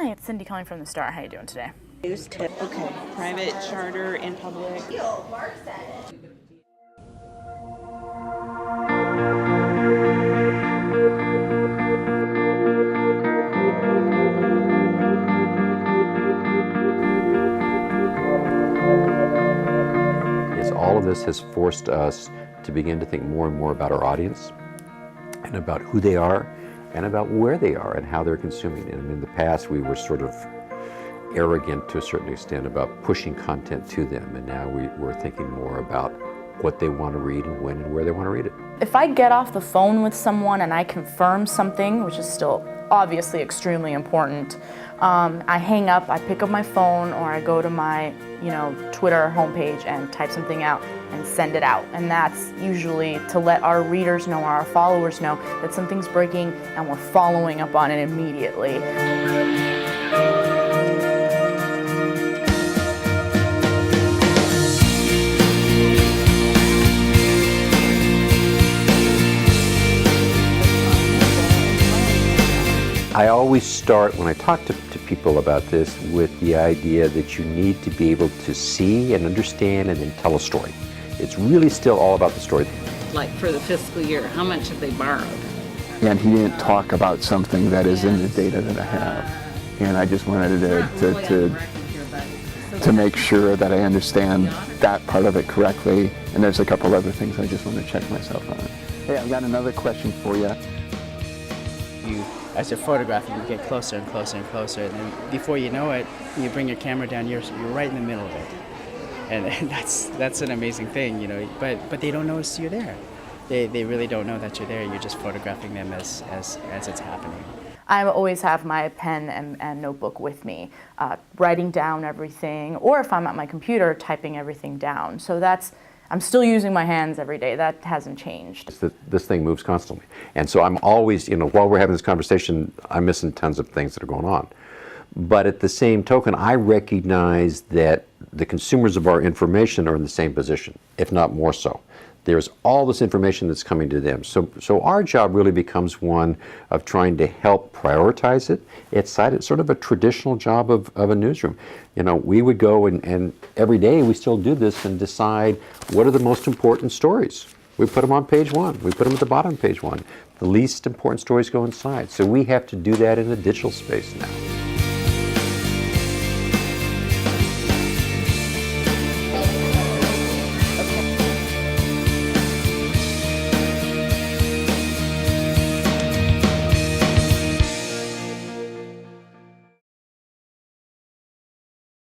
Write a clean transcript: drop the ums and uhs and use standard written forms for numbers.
Hi, it's Cindy calling from the Star. How you doing today? News tip. Okay. Private, charter, in public. All of this has forced us to begin to think more and more about our audience and about who they are and about where they are and how they're consuming it. And in the past, we were sort of arrogant to a certain extent about pushing content to them, and now we're thinking more about what they want to read and when and where they want to read it. If I get off the phone with someone and I confirm something, which is still obviously extremely important, I hang up, I pick up my phone, or I go to my Twitter homepage and type something out and send it out. And that's usually to let our readers know, or our followers know, that something's breaking and we're following up on it immediately. I always start, when I talk to people about this, with the idea that you need to be able to see and understand and then tell a story. It's really still all about the story. Like for the fiscal year, how much have they borrowed? And he didn't talk about something that is in the data that I have. And I just wanted to make sure that I understand that part of it correctly. And there's a couple other things I just want to check myself on. Hey, I've got another question for you. As you're photographing, you get closer and closer and closer, and then before you know it, you bring your camera down, you're right in the middle of it. And that's an amazing thing, but they don't notice you're there. They really don't know that you're there. You're just photographing them as it's happening. I always have my pen and notebook with me, writing down everything, or if I'm at my computer, typing everything down. So I'm still using my hands every day. That hasn't changed. This thing moves constantly. And so I'm always, while we're having this conversation, I'm missing tons of things that are going on. But at the same token, I recognize that the consumers of our information are in the same position, if not more so. There's all this information that's coming to them. So our job really becomes one of trying to help prioritize it. It's sort of a traditional job of a newsroom. We would go and every day we still do this and decide what are the most important stories. We put them on page one. We put them at the bottom of page one. The least important stories go inside. So we have to do that in the digital space now.